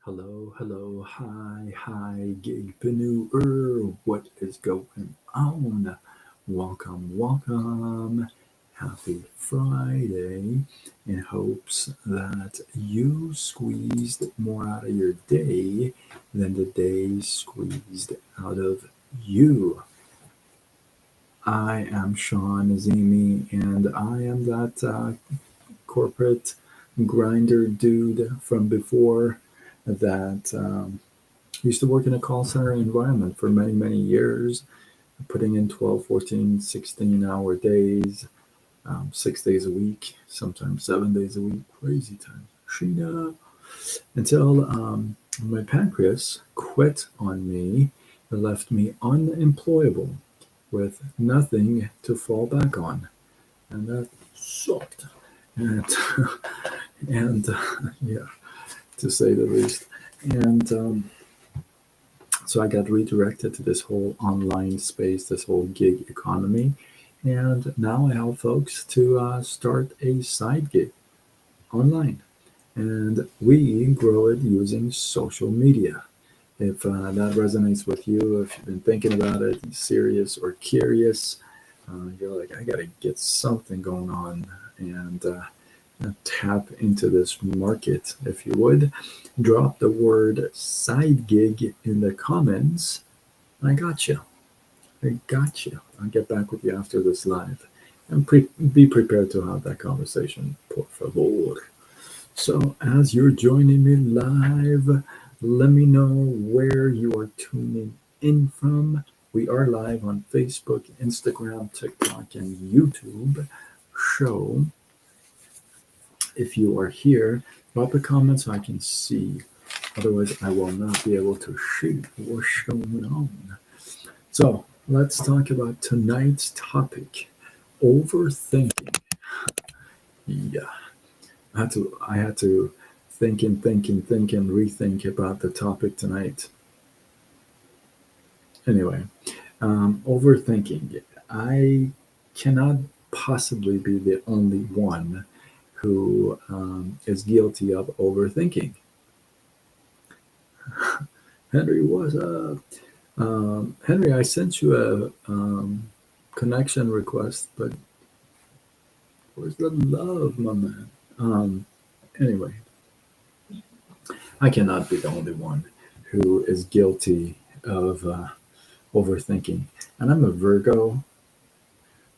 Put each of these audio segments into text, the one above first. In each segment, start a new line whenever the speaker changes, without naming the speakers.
Hello, hello, hi, gigpreneur. What is going on? Welcome. Happy Friday. In hopes that you squeezed more out of your day than the day squeezed out of you. I am Sean Azimi, and I am that corporate grinder dude from before that used to work in a call center environment for many years, putting in 12, 14, 16-hour days, 6 days a week, sometimes 7 days a week, crazy time. Sheena. Until my pancreas quit on me and left me unemployable with nothing to fall back on. And that sucked. And, yeah, to say the least. And so I got redirected to this whole online space, this whole gig economy. And now I help folks to start a side gig online. And we grow it using social media. If that resonates with you, if you've been thinking about it, serious or curious, you're like, I got to get something going on and tap into this market. If you would, drop the word side gig in the comments. I got you. I got you. I'll get back with you after this live. And be prepared to have that conversation, por favor. So, as you're joining me live, let me know where you are tuning in from. We are live on Facebook, Instagram, TikTok, and YouTube. Show. If you are here, drop a comment so I can see. Otherwise, I will not be able to see what's going on. So, let's talk about tonight's topic, overthinking. Yeah. I had to think and rethink about the topic tonight. Anyway, overthinking. I cannot possibly be the only one who is guilty of overthinking. Henry, what's up? Henry, I sent you a connection request, but where's the love, my man? Anyway, I cannot be the only one who is guilty of overthinking. And I'm a Virgo.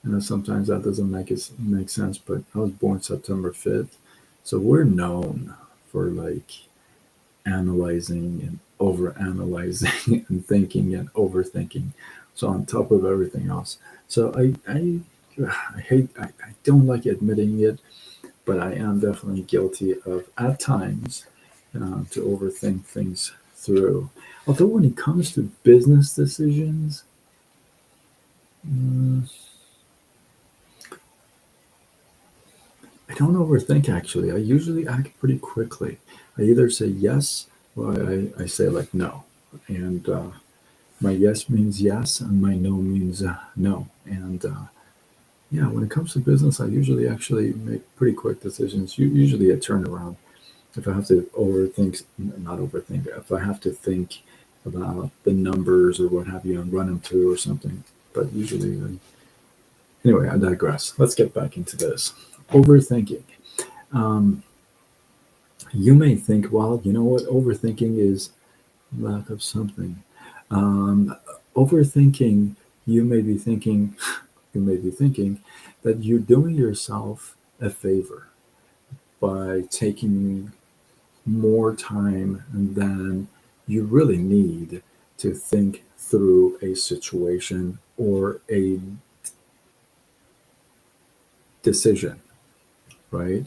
I know sometimes that doesn't make sense, but I was born September 5th. So we're known for like analyzing and overanalyzing and thinking and overthinking. So on top of everything else. So I don't like admitting it, but I am definitely guilty of at times to overthink things through. Although when it comes to business decisions, I don't overthink actually. I usually act pretty quickly. I either say yes or I say like no. And my yes means yes and my no means no. And yeah, when it comes to business, I usually actually make pretty quick decisions, usually a turnaround. If I have to overthink, not overthink, if I have to think about the numbers or what have you and run them through or something. But usually, anyway, I digress. Let's get back into this. Overthinking. Um, you may think, well, you know what? Overthinking is lack of something. Um, Overthinking, you may be thinking, you may be thinking that you're doing yourself a favor by taking more time than you really need to think through a situation or a decision, right?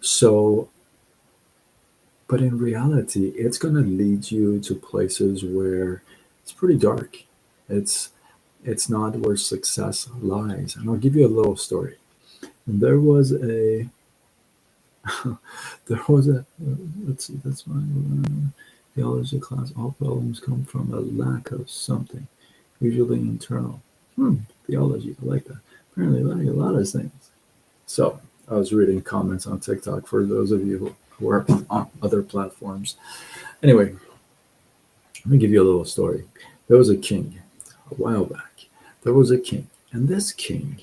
So, but in reality, it's going to lead you to places where it's pretty dark. It's it's not where success lies. And I'll give you a little story. There was a there was a let's see, that's my theology class. All problems come from a lack of something, usually internal. Theology, I like that. Apparently, I like a lot of things. So I was reading comments on TikTok for those of you or on other platforms. Anyway, let me give you a little story. There was a king a while back. There was a king, and this king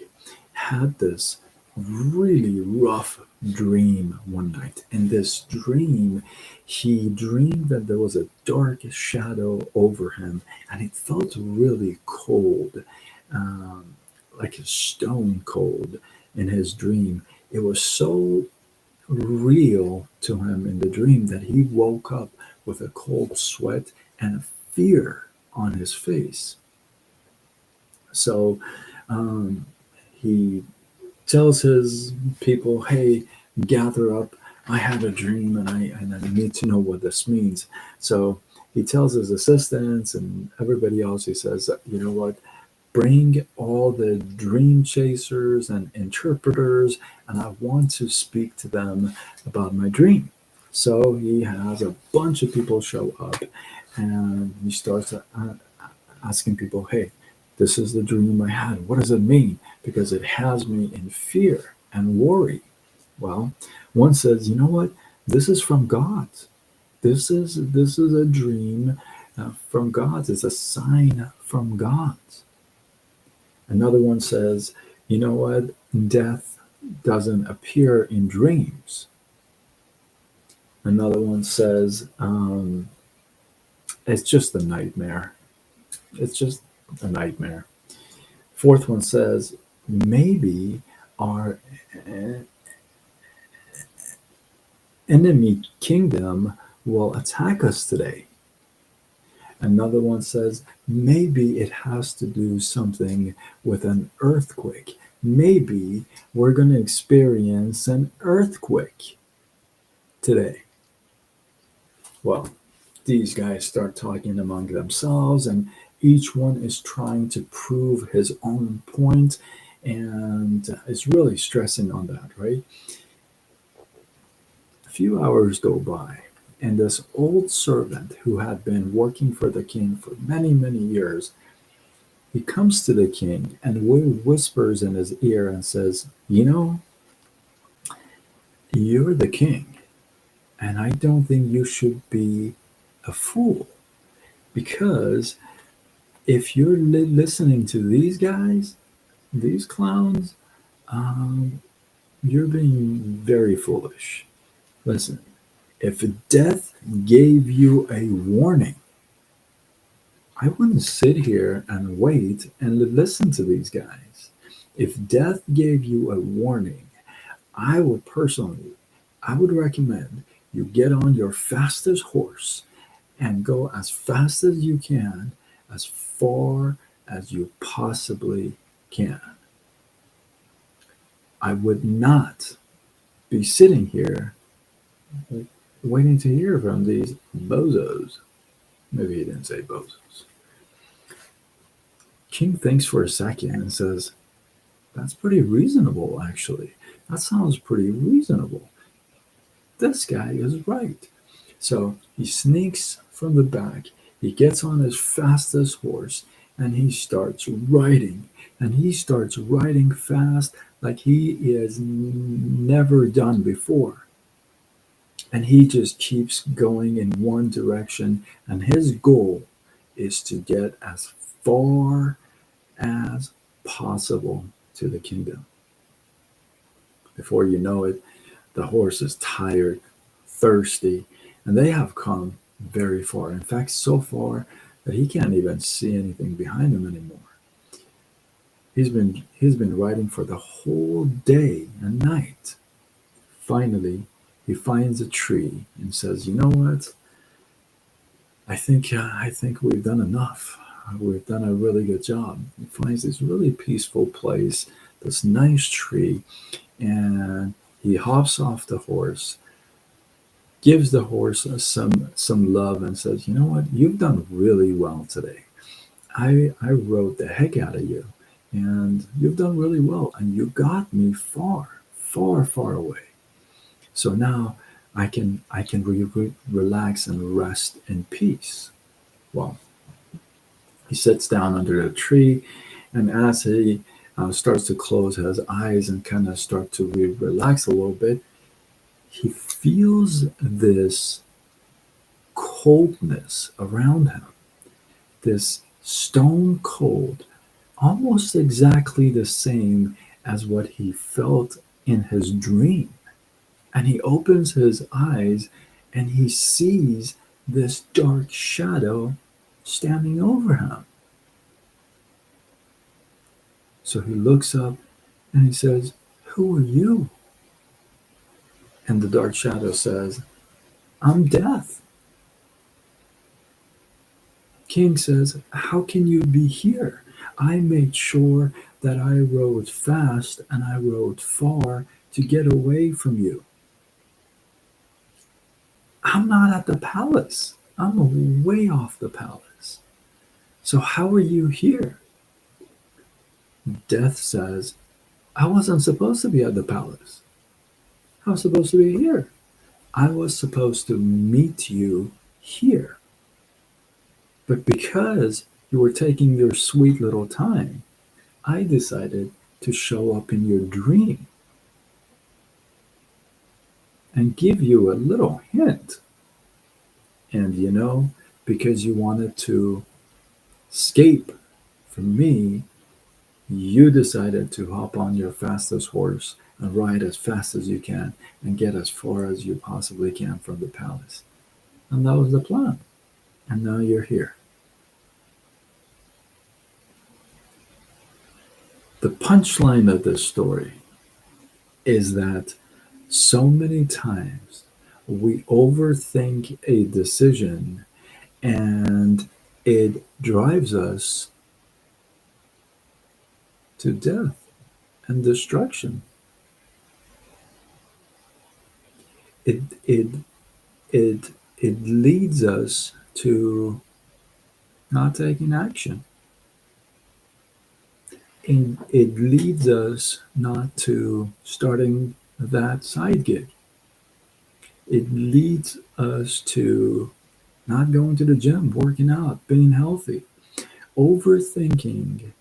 had this really rough dream one night. In this dream, he dreamed that there was a dark shadow over him, and it felt really cold, um, like a stone cold in his dream. It was so real to him in the dream that he woke up with a cold sweat and a fear on his face. So um, he tells his people, "Hey, gather up. I had a dream, and I need to know what this means." So he tells his assistants and everybody else. He says, "You know what? Bring all the dream chasers and interpreters, and I want to speak to them about my dream." So he has a bunch of people show up, and he starts asking people, "Hey, this is the dream I had. What does it mean? Because it has me in fear and worry." Well, one says, "You know what? This is from God. This is a dream from God. It's a sign from God." Another one says, "You know what? Death doesn't appear in dreams." Another one says, "It's just a nightmare. It's just a nightmare." Fourth one says, "Maybe our uh, enemy kingdom will attack us today." Another one says, "Maybe it has to do something with an earthquake. Maybe we're going to experience an earthquake today." Well, these guys start talking among themselves, and each one is trying to prove his own point, and is really stressing on that, right? A few hours go by, and this old servant who had been working for the king for many, many years, he comes to the king and whispers in his ear and says, "You know, you're the king, and I don't think you should be a fool, because if you're listening to these guys, these clowns, um, you're being very foolish. Listen, if death gave you a warning, I wouldn't sit here and wait and listen to these guys. If death gave you a warning, I would personally, I would recommend you get on your fastest horse and go as fast as you can, as far as you possibly can. I would not be sitting here waiting to hear from these bozos." Maybe he didn't say bozos. King thinks for a second and says, "That's pretty reasonable, actually. That sounds pretty reasonable. This guy is right." So he sneaks from the back, he gets on his fastest horse, and he starts riding. And he starts riding fast like he is never done before. And he just keeps going in one direction. And his goal is to get as far as possible to the kingdom. Before you know it, the horse is tired, thirsty, and they have come very far. In fact, so far that he can't even see anything behind him anymore. He's been riding for the whole day and night. Finally, he finds a tree and says, "You know what? I think we've done enough. We've done a really good job." He finds this really peaceful place, this nice tree, and he hops off the horse, gives the horse some love, and says, "You know what? You've done really well today. I rode the heck out of you, and you've done really well, and you got me far, far, far away. So now I can relax and rest in peace." Well, he sits down under a tree, and as he starts to close his eyes and kind of start to relax a little bit, he feels this coldness around him, this stone cold, almost exactly the same as what he felt in his dream. And he opens his eyes and he sees this dark shadow standing over him. So he looks up and he says, "Who are you?" And the dark shadow says, "I'm death." King says, "How can you be here? I made sure that I rode fast and I rode far to get away from you. I'm not at the palace. I'm way off the palace. So how are you here?" Death says, "I wasn't supposed to be at the palace. I was supposed to be here. I was supposed to meet you here. But because you were taking your sweet little time, I decided to show up in your dream and give you a little hint. And because you wanted to escape from me, you decided to hop on your fastest horse and ride as fast as you can and get as far as you possibly can from the palace. And that was the plan. And now you're here." The punchline of this story is that so many times we overthink a decision and it drives us to death and destruction. It it it it leads us to not taking action. And it leads us not to starting that side gig. It leads us to not going to the gym, working out, being healthy. Overthinking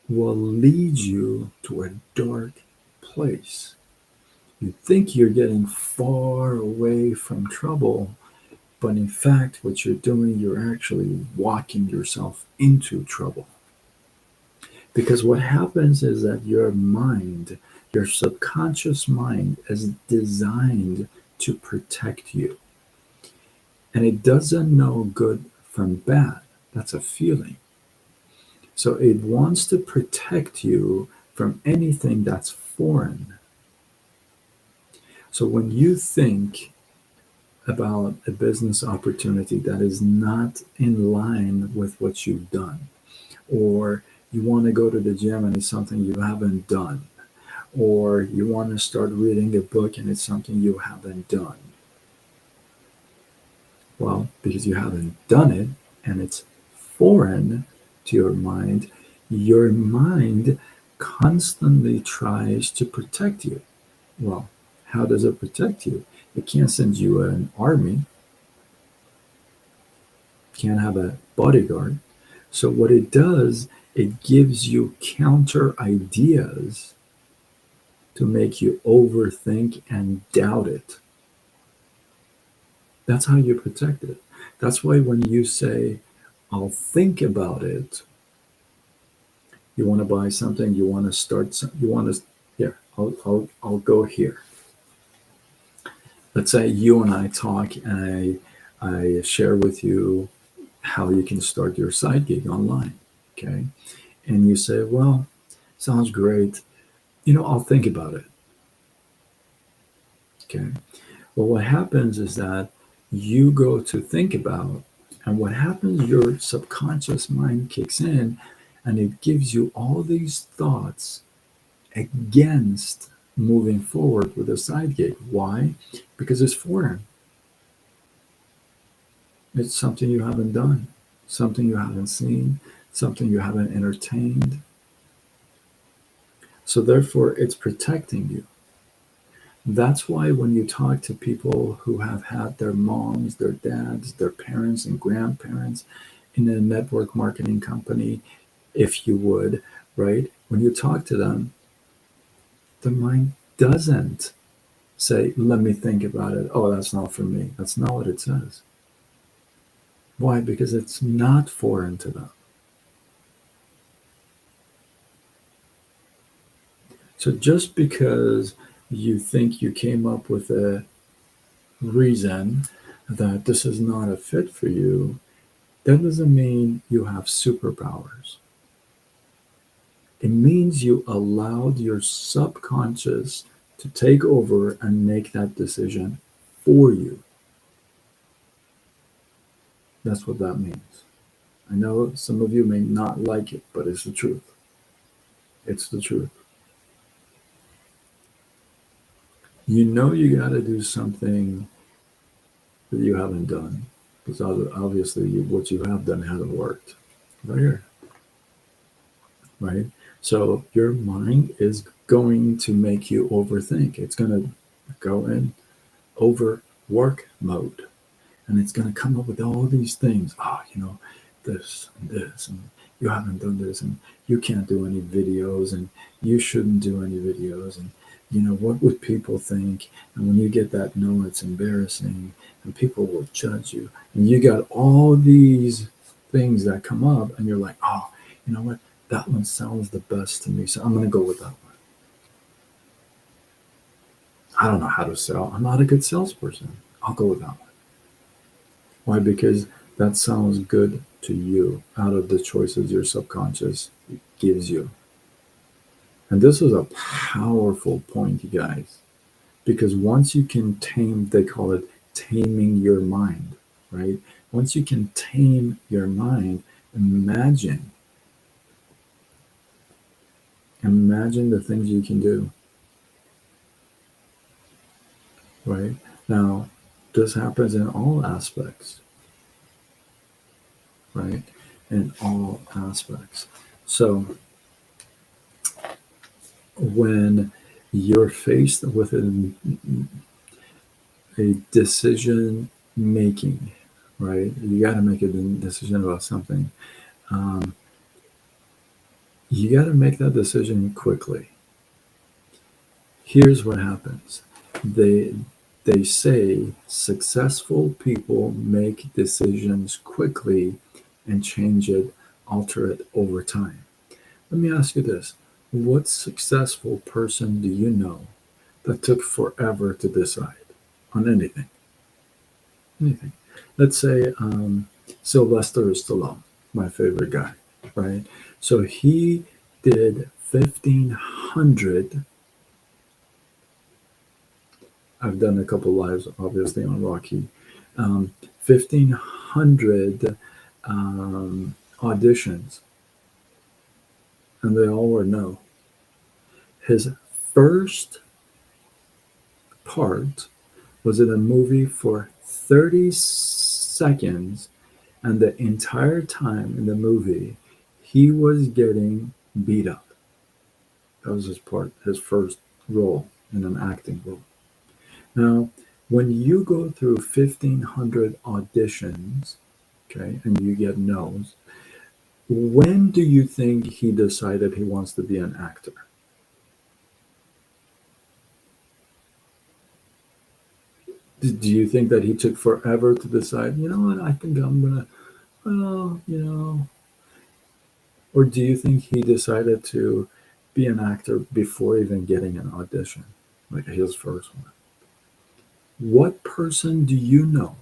will lead you to a dark place. You think you're getting far away from trouble, but in fact, what you're doing, you're actually walking yourself into trouble. Because what happens is that your mind, your subconscious mind, is designed to protect you. And it doesn't know good from bad. That's a feeling. So it wants to protect you from anything that's foreign. So when you think about a business opportunity that is not in line with what you've done, or you want to go to the gym and it's something you haven't done, or you want to start reading a book and it's something you haven't done. Well, because you haven't done it and it's foreign to your mind constantly tries to protect you. Well, how does it protect you? It can't send you an army, can't have a bodyguard. So what it does, it gives you counter ideas to make you overthink and doubt it. That's how you protect it. That's why when you say, "I'll think about it," you want to buy something, you want to start some, you want to, here, I'll go here. Let's say you and I talk and I share with you how you can start your side gig online. Okay. And you say, "Well, sounds great. I'll think about it." Okay. Well, what happens is that you go to think about, and what happens, your subconscious mind kicks in and it gives you all these thoughts against moving forward with a side gig. Why? Because it's foreign. It's something you haven't done, something you haven't seen, something you haven't entertained. So therefore, it's protecting you. That's why when you talk to people who have had their moms, their dads, their parents, and grandparents in a network marketing company, if you would, right? When you talk to them, the mind doesn't say, let me think about it. Oh, that's not for me. That's not what it says. Why? Because it's not foreign to them. So just because you think you came up with a reason that this is not a fit for you, that doesn't mean you have superpowers. It means you allowed your subconscious to take over and make that decision for you. That's what that means. I know some of you may not like it, but it's the truth. It's the truth. You know you got to do something that you haven't done because obviously what you have done hasn't worked. Right here, right? So your mind is going to make you overthink. It's going to go in overwork mode. And it's going to come up with all these things. This and this, and you haven't done this, and you can't do any videos, and you shouldn't do any videos, and what would people think? And when you get that no, it's embarrassing, and people will judge you. And you got all these things that come up, and you're like, oh, you know what? That one sounds the best to me, so I'm going to go with that one. I don't know how to sell. I'm not a good salesperson. I'll go with that one. Why? Because that sounds good to you out of the choices your subconscious gives you. And this is a powerful point, you guys, because once you can tame, they call it taming your mind, right? Once you can tame your mind, imagine the things you can do, right? Now, this happens in all aspects, right? In all aspects. So when you're faced with a decision making, right? You got to make a decision about something. Um, you got to make that decision quickly. Here's what happens. They say successful people make decisions quickly and change it, alter it over time. Let me ask you this. What successful person do you know that took forever to decide on anything? Anything. Let's say Sylvester Stallone, my favorite guy, right? So he did 1,500. I've done a couple lives, obviously, on Rocky. 1,500 auditions, and they all were no. His first part was in a movie for 30 seconds, and the entire time in the movie, he was getting beat up. That was his part, his first role in an acting role. Now, when you go through 1,500 auditions, okay, and you get no's, when do you think he decided he wants to be an actor? Do you think that he took forever to decide, you know what, I think I'm going to, or do you think he decided to be an actor before even getting an audition, like his first one? What person do you know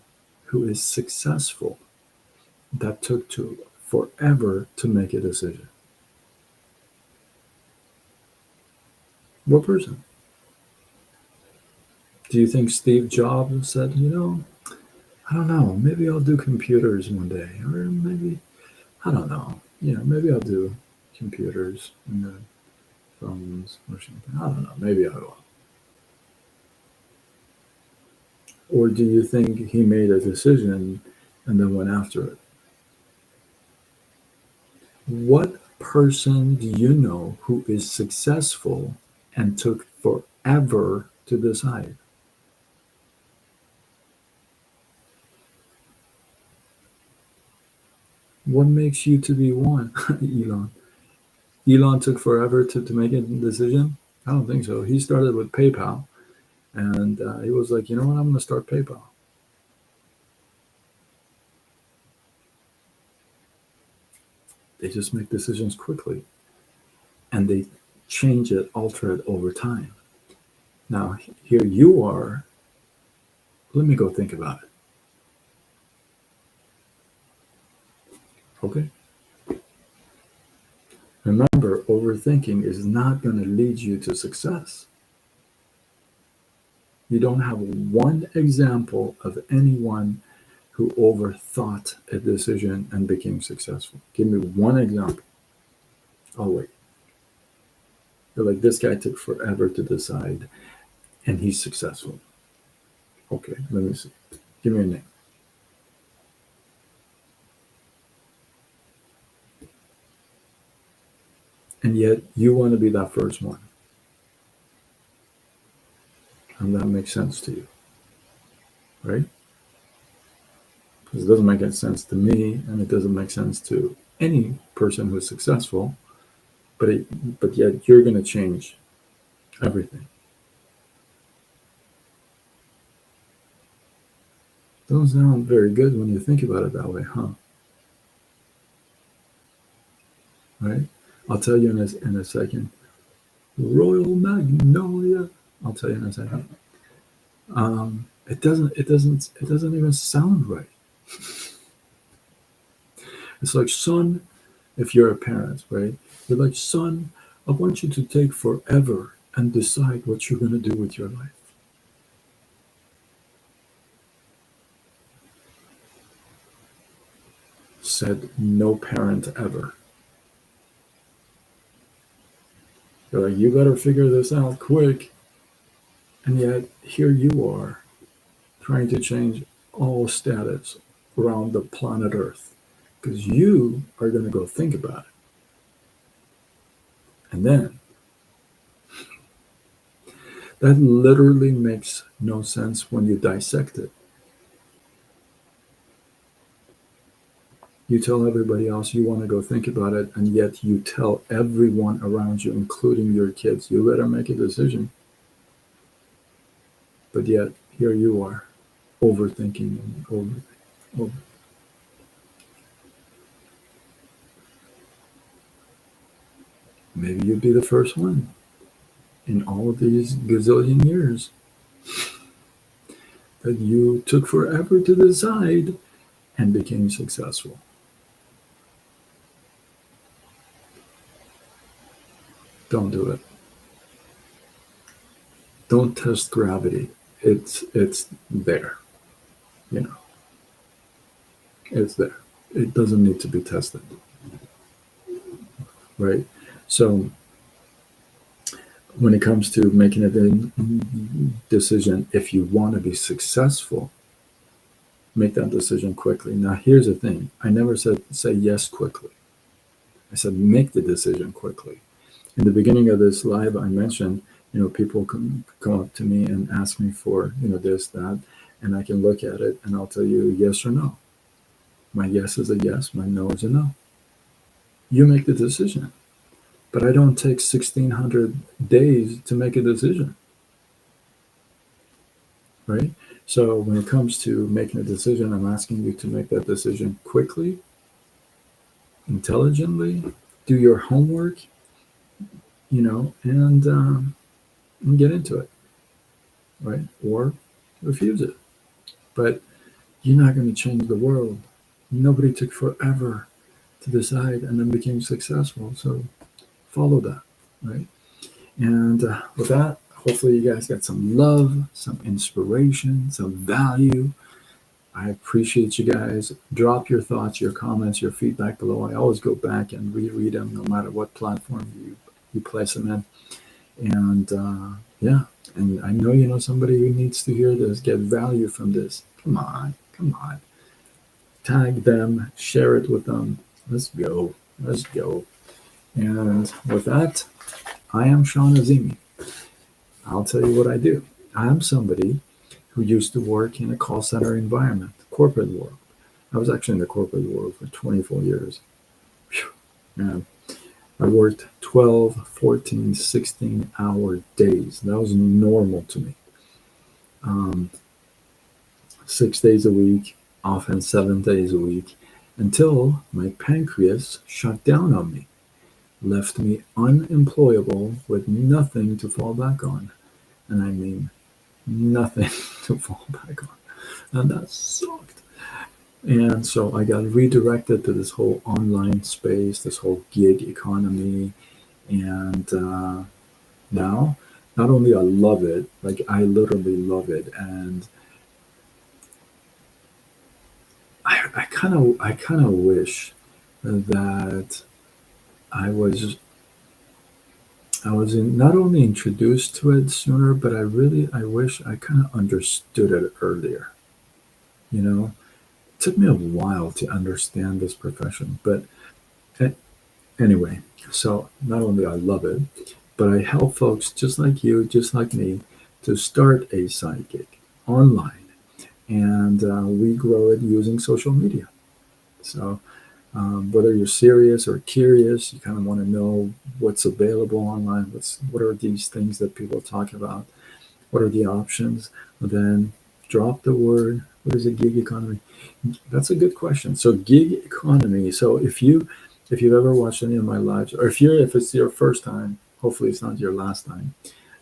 who is successful that took forever to make a decision? What person? Do you think Steve Jobs said, I don't know, maybe I'll do computers one day, or maybe, I don't know, maybe I'll do computers and then phones or something. I don't know, maybe I will. Or do you think he made a decision and then went after it? What person do you know who is successful and took forever to decide? What makes you to be one? Elon. Elon took forever to make a decision? I don't think so. He started with PayPal, And he was like, you know what, I'm going to start PayPal. They just make decisions quickly, and they change it, alter it over time. Now, here you are. Let me go think about it. Okay. Remember, overthinking is not going to lead you to success. You don't have one example of anyone who overthought a decision and became successful. Give me one example. Oh, wait. You're like, this guy took forever to decide and he's successful. Okay, let me see. Give me a name. And yet you want to be that first one. And that makes sense to you, right? Because it doesn't make any sense to me, and it doesn't make sense to any person who's successful. But yet you're going to change everything. Doesn't sound very good when you think about it that way, huh? Right? I'll tell you in a second. Royal Magnolia. I'll tell you in a second. It doesn't even sound right. It's like, son, if you're a parent, right? You're like, son, I want you to take forever and decide what you're going to do with your life. Said no parent ever. They're like, you better figure this out quick. And yet, here you are trying to change all status around the planet Earth because you are going to go think about it. And then, that literally makes no sense when you dissect it. You tell everybody else you want to go think about it, and yet you tell everyone around you, including your kids, you better make a decision. But yet, here you are, overthinking and over. Maybe you'd be the first one in all of these gazillion years that you took forever to decide and became successful. Don't do it. Don't test gravity. It's there. You know, it's there. It doesn't need to be tested, right? So when it comes to making a decision, if you want to be successful, make that decision quickly. Now, here's the thing. I never said say yes quickly. I said make the decision quickly. In the beginning of this live, I mentioned, people come up to me and ask me for, this, that, and I can look at it and I'll tell you yes or no. My yes is a yes, my no is a no. You make the decision. But I don't take 1,600 days to make a decision, right? So when it comes to making a decision, I'm asking you to make that decision quickly, intelligently, do your homework, and get into it, right? Or refuse it. But you're not going to change the world. Nobody took forever to decide and then became successful. So follow that, right? And with that, hopefully you guys got some love, some inspiration, some value. I appreciate you guys. Drop your thoughts, your comments, your feedback below. I always go back and reread them no matter what platform you place them in. And yeah, and I know you know somebody who needs to hear this, get value from this. Come on. Tag them, share it with them. Let's go. And with that, I am Sean Azimi. I'll tell you what I do. I'm somebody who used to work in a call center environment, corporate world. I was actually in the corporate world for 24 years. Whew, man. I worked 12, 14, 16-hour days. That was normal to me. um, 6 days a week, often 7 days a week, until my pancreas shut down on me, left me unemployable with nothing to fall back on. And I mean nothing to fall back on. And that sucked. And so I got redirected to this whole online space, this whole gig economy. And now, not only I love it, like I literally love it. And I kind of wish that I was not only introduced to it sooner, but I wish I kind of understood it earlier. You know, it took me a while to understand this profession, but a- anyway. So not only I love it, but I help folks just like you, just like me, to start a side gig online, and we grow it using social media. So whether you're serious or curious, you kind of want to know what's available online, what are these things that people talk about, what are the options, then drop the word. What is a gig economy? That's a good question. So gig economy. So if you've ever watched any of my lives, or if it's your first time, hopefully it's not your last time.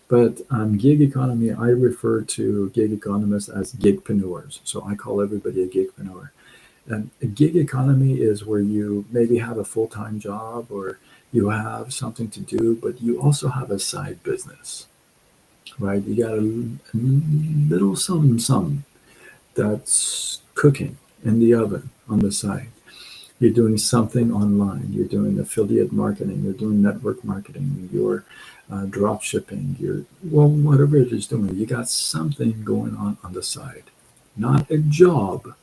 But gig economy, I refer to gig economists as gigpreneurs. So I call everybody a gigpreneur. And a gig economy is where you maybe have a full-time job or you have something to do, but you also have a side business, right? You got a little something that's cooking in the oven on the side. You're doing something online. You're doing affiliate marketing. You're doing network marketing. You're drop shipping. Well, whatever it is doing, you got something going on the side. Not a job,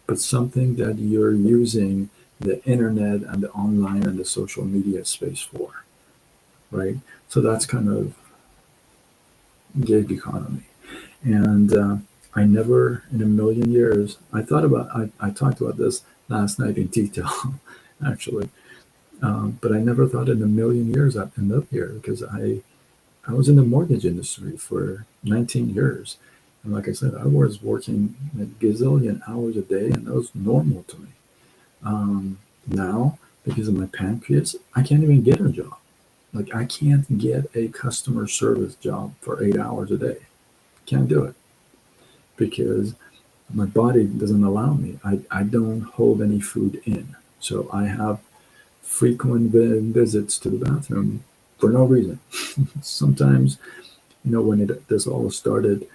but something that you're using the internet and the online and the social media space for, right? So that's kind of gig economy. And I never in a million years, I talked about this last night in detail, actually. But I never thought in a million years I'd end up here because I was in the mortgage industry for 19 years. And like I said, I was working a gazillion hours a day, and that was normal to me. Now, because of my pancreas, I can't even get a job. Like, I can't get a customer service job for 8 hours a day. Can't do it because my body doesn't allow me. I don't hold any food in. So I have frequent visits to the bathroom for no reason. Sometimes, when this all started,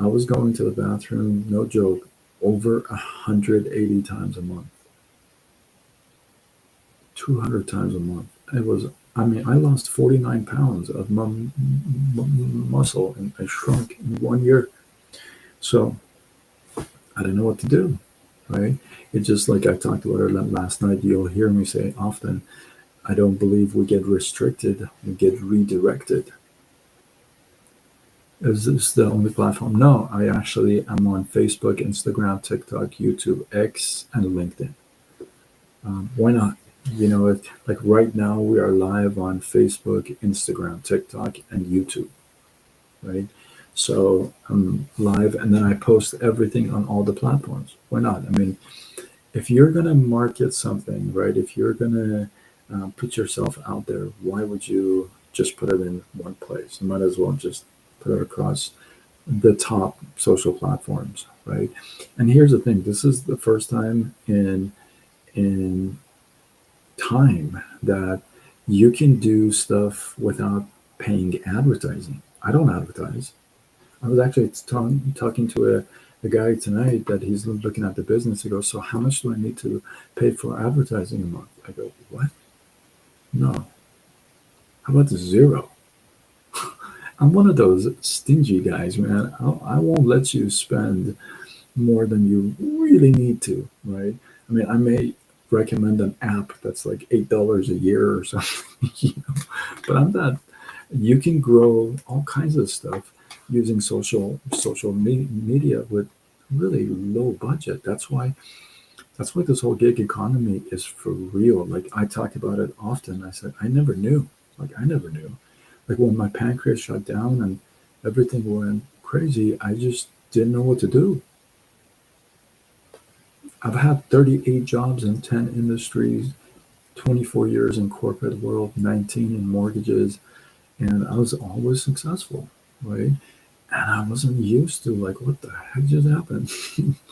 I was going to the bathroom, no joke, over 180 times a month, 200 times a month. I lost 49 pounds of muscle and I shrunk in 1 year. So I didn't know what to do, right? It's just like I talked about it last night. You'll hear me say often, I don't believe we get restricted, we get redirected. Is this the only platform? No, I actually am on Facebook, Instagram, TikTok, YouTube, X, and LinkedIn. Why not? Like right now, we are live on Facebook, Instagram, TikTok, and YouTube, right? So I'm live, and then I post everything on all the platforms. Why not? I mean, if you're going to market something, right? If you're going to put yourself out there, why would you just put it in one place? You might as well just put it across the top social platforms, right? And here's the thing: this is the first time in time that you can do stuff without paying advertising. I don't advertise. I was actually talking to a guy tonight that he's looking at the business. He goes, "So how much do I need to pay for advertising a month?" I go, "What? No. How about zero?" I'm one of those stingy guys, man. I won't let you spend more than you really need to, right? I mean, I may recommend an app that's like $8 a year or something, but I'm not. You can grow all kinds of stuff using social media with really low budget. That's why this whole gig economy is for real. Like I talk about it often. I said I never knew. Like I never knew. Like when my pancreas shut down and everything went crazy. I just didn't know what to do. I've had 38 jobs in 10 industries, 24 years in corporate world, 19 in mortgages, and I was always successful, right? And I wasn't used to like what the heck just happened.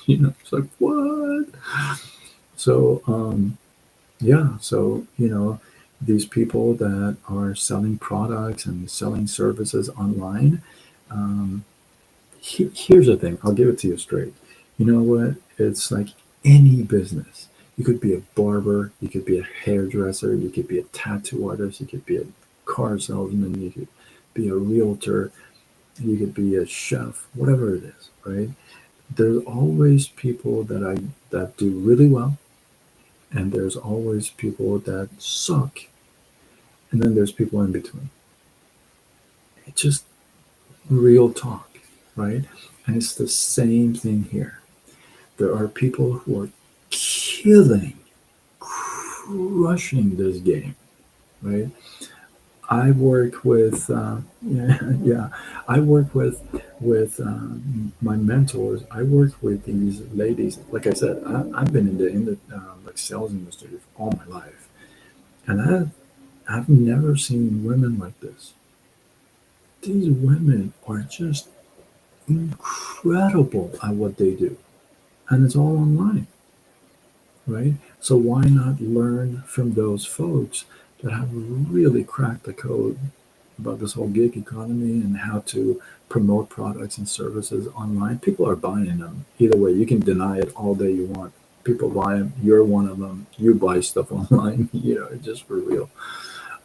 It's like what? So yeah, so these people that are selling products and selling services online. Um, Here's the thing. I'll give it to you straight. You know what? It's like any business. You could be a barber. You could be a hairdresser. You could be a tattoo artist. You could be a car salesman. You could be a realtor. You could be a chef. Whatever it is, right? There's always people that do really well, and there's always people that suck, and then there's people in between. It's just real talk, right? And it's the same thing here. There are people who are killing, crushing this game, right? I work with, yeah, I work with my mentors. I work with these ladies. Like I said, I've been in the like sales industry all my life, and I've never seen women like this. These women are just incredible at what they do, and it's all online, right? So why not learn from those folks that have really cracked the code about this whole gig economy and how to promote products and services online? People are buying them. Either way, you can deny it all day you want. People buy them. You're one of them. You buy stuff online. It's just for real.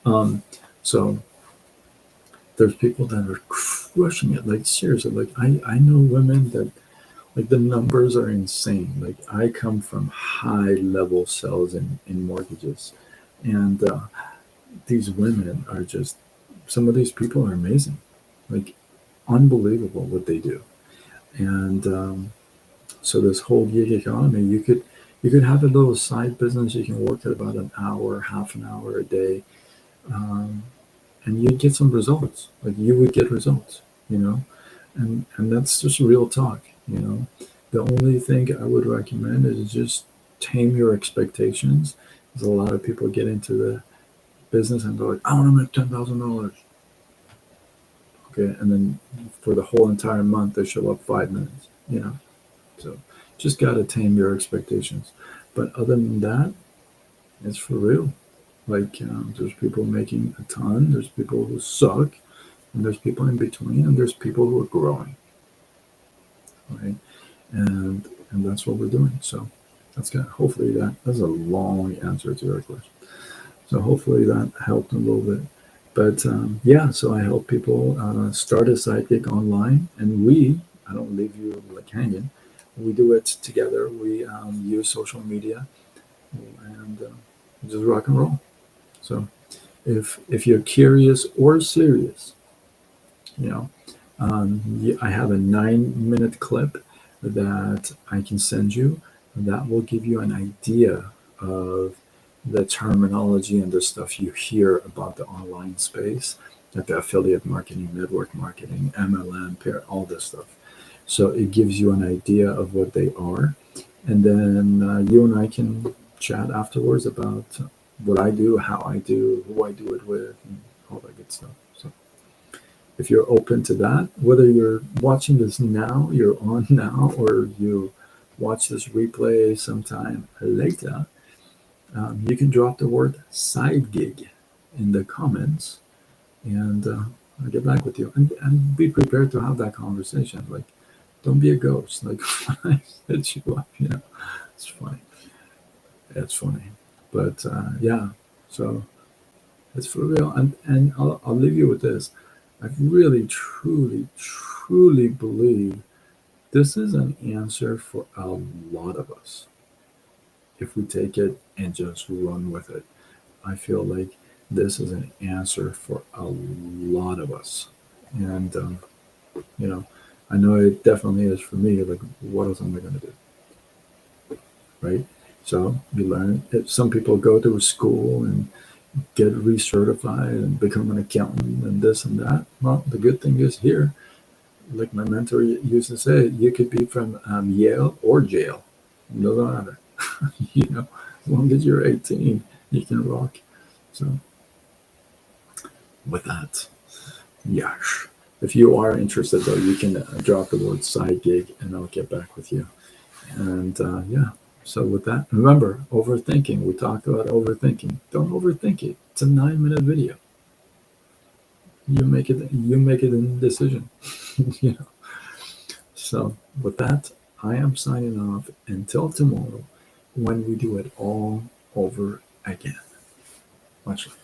Um, so there's people that are crushing it. Like seriously, like I know women that like the numbers are insane. Like I come from high level sales in mortgages, and these women are just some of these people are amazing, like unbelievable what they do. And so this whole gig economy, you could have a little side business. You can work at about an hour, half an hour a day, um, and you'd get some results. Like you would get results, you know, and that's just real talk, you know. The only thing I would recommend is just tame your expectations. Because a lot of people get into the business and go like, I want to make $10,000. Okay, and then for the whole entire month they show up 5 minutes, you know. So just gotta tame your expectations. But other than that, it's for real. Like there's people making a ton, there's people who suck, and there's people in between, and there's people who are growing, right? And that's what we're doing. So hopefully that's a long answer to your question. So hopefully that helped a little bit. But yeah, so I help people start a side gig online, and I don't leave you like hanging. We do it together. We use social media and just rock and roll. So if you're curious or serious, you know, I have a 9-minute clip that I can send you that will give you an idea of the terminology and the stuff you hear about the online space, like the affiliate marketing, network marketing, MLM, all this stuff. So it gives you an idea of what they are. And then you and I can chat afterwards about what I do, how I do, who I do it with, and all that good stuff. So if you're open to that, whether you're watching this now, you're on now, or you watch this replay sometime later, you can drop the word side gig in the comments, and I'll get back with you. And be prepared to have that conversation. Like, don't be a ghost. Like, when I set you up, it's funny. It's funny. But yeah, so it's for real. And I'll leave you with this. I really, truly, truly believe this is an answer for a lot of us if we take it and just run with it. I feel like this is an answer for a lot of us. And, you know, I know it definitely is for me. Like, what else am I going to do? Right? So you learn. Some people go to a school and get recertified and become an accountant and this and that. Well, the good thing is here, like my mentor used to say, you could be from Yale or jail. It doesn't matter. As long as you're 18, you can rock. So with that, yes. If you are interested, though, you can drop the word side gig, and I'll get back with you. And yeah, so with that, remember, overthinking. We talked about overthinking. Don't overthink it. It's a 9-minute video. You make it. You make it a decision. you know. So with that, I am signing off until tomorrow, when we do it all over again. Much love.